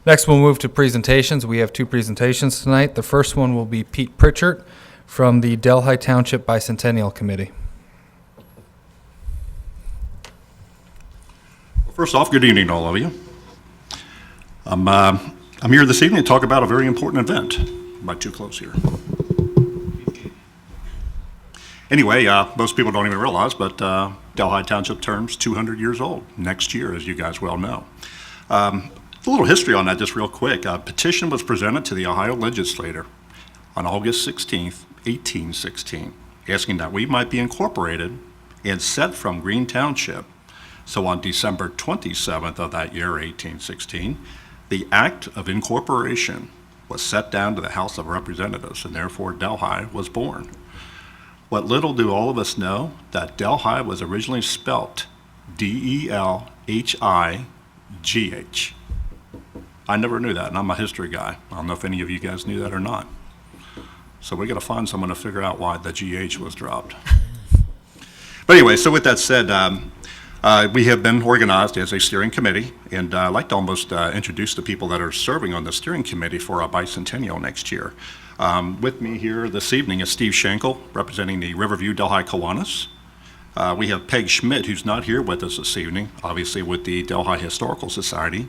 Next, we'll move to presentations. We have two presentations tonight. The first one will be Pete Pritchard from the Delhi Township Bicentennial Committee. First off, good evening to all of you. I'm here this evening to talk about a very important event. Am I too close here? Anyway, most people don't even realize, but Delhi Township turns 200 years old next year, as you guys well know. A little history on that, just real quick. A petition was presented to the Ohio legislature on August 16th, 1816, asking that we might be incorporated and set from Green Township. So on December 27th of that year, 1816, the Act of Incorporation was set down to the House of Representatives, and therefore Delhi was born. What little do all of us know, that Delhi was originally spelt D-E-L-H-I-G-H. I never knew that, and I'm a history guy. I don't know if any of you guys knew that or not. So we got to find someone to figure out why the GH was dropped. But anyway, so with that said, we have been organized as a steering committee, and I'd like to almost introduce the people that are serving on the steering committee for our Bicentennial next year. With me here this evening is Steve Schenkel, representing the Riverview Delhi Kiwanis. We have Peg Schmidt, who's not here with us this evening, obviously with the Delhi Historical Society.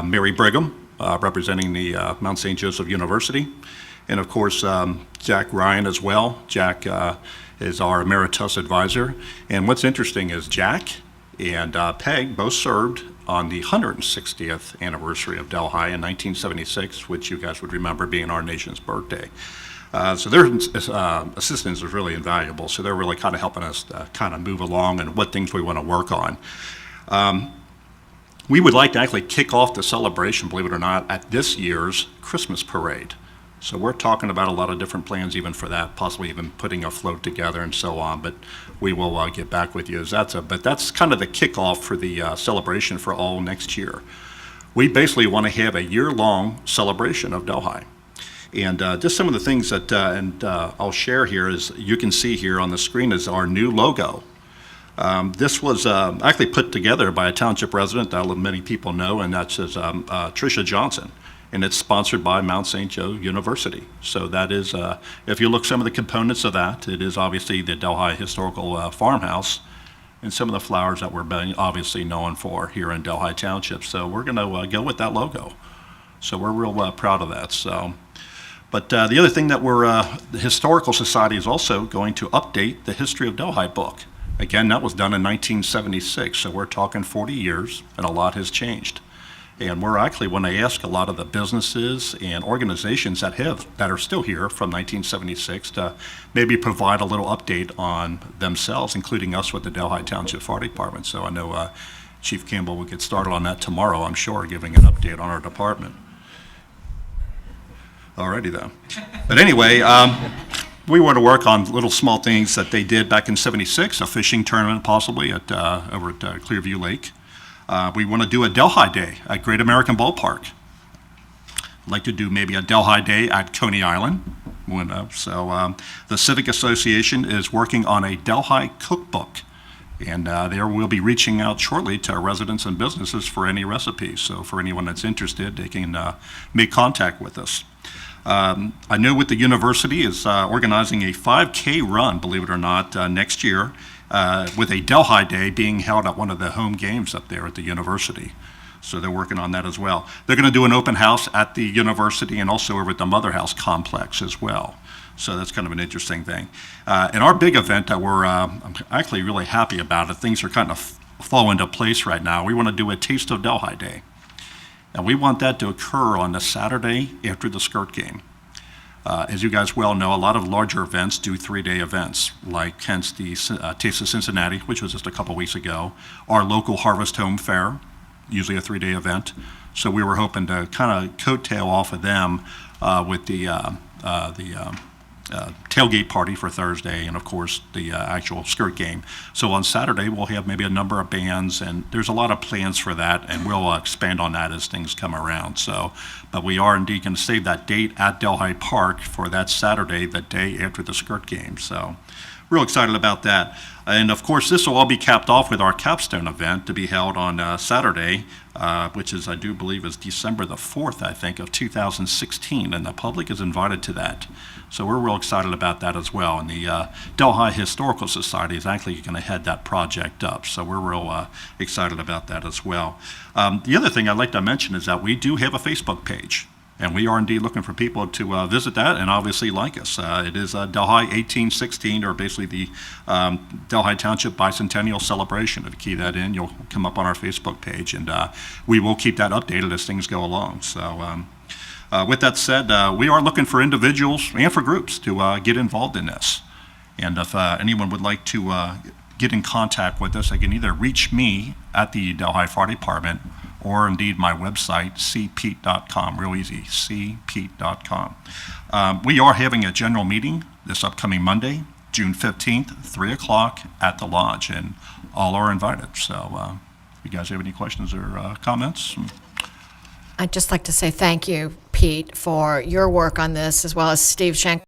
Mary Brigham, representing the Mount St. Joseph University. And of course, Jack Ryan as well. Jack is our emeritus advisor. And what's interesting is Jack and Peg both served on the 160th anniversary of Delhi in 1976, which you guys would remember being our nation's birthday. So their assistance is really invaluable. So they're really kind of helping us kind of move along and what things we want to work on. We would like to actually kick off the celebration, believe it or not, at this year's Christmas parade. So we're talking about a lot of different plans even for that, possibly even putting a float together and so on, but we will get back with you. But that's kind of the kickoff for the celebration for all next year. We basically want to have a year-long celebration of Delhi. And just some of the things that I'll share here is, you can see here on the screen is our new logo. This was actually put together by a township resident that many people know, and that's Tricia Johnson. And it's sponsored by Mount St. Joe University. So that is, if you look some of the components of that, it is obviously the Delhi Historical Farmhouse and some of the flowers that we're obviously known for here in Delhi Township. So we're gonna go with that logo. So we're real proud of that. So, but the other thing that the Historical Society is also going to update the History of Delhi book. Again, that was done in 1976, so we're talking 40 years, and a lot has changed. And we're actually, when I ask a lot of the businesses and organizations that are still here from 1976 to maybe provide a little update on themselves, including us with the Delhi Township Fire Department. So I know Chief Campbell will get started on that tomorrow, I'm sure, giving an update on our department. Alrighty then. But anyway, we want to work on little small things that they did back in '76, a fishing tournament possibly over at Clearview Lake. We want to do a Delhi Day at Great American Ballpark. I'd like to do maybe a Delhi Day at Coney Island. The Civic Association is working on a Delhi cookbook, and there we'll be reaching out shortly to residents and businesses for any recipes. So for anyone that's interested, they can make contact with us. I know with the university is organizing a 5K run, believe it or not, next year, with a Delhi Day being held at one of the home games up there at the university. So they're working on that as well. They're going to do an open house at the university and also over at the Mother House complex as well. So that's kind of an interesting thing. And our big event that I'm actually really happy about, things are kind of fall into place right now. We want to do a Taste of Delhi Day. And we want that to occur on the Saturday after the skirt game. As you guys well know, a lot of larger events do 3-day events, like hence the Taste of Cincinnati, which was just a couple weeks ago, our local Harvest Home Fair, usually a 3-day event. So we were hoping to kind of coattail off of them with the tailgate party for Thursday, and of course the actual skirt game. So on Saturday we'll have maybe a number of bands, and there's a lot of plans for that, and we'll expand on that as things come around. So, but we are indeed going to save that date at Delhi Park for that Saturday, the day after the skirt game. So real excited about that. And of course, this will all be capped off with our capstone event to be held on Saturday, which is, I do believe, is December the 4th, I think, of 2016, and the public is invited to that. So we're real excited about that as well. And the Delhi Historical Society is actually going to head that project up, so we're real excited about that as well. The other thing I'd like to mention is that we do have a Facebook page. And we are indeed looking for people to visit that and obviously like us. It is Delhi 1816, or basically the Delhi Township Bicentennial Celebration. If you key that in, you'll come up on our Facebook page, and we will keep that updated as things go along. So with that said, we are looking for individuals and for groups to get involved in this. And if anyone would like to get in contact with us, they can either reach me at the Delhi Fire Department or indeed my website, cpete.com. Real easy, cpete.com. We are having a general meeting this upcoming Monday, June 15th, 3 o'clock at the lodge, and all are invited. So if you guys have any questions or comments? I'd just like to say thank you, Pete, for your work on this, as well as Steve Schenk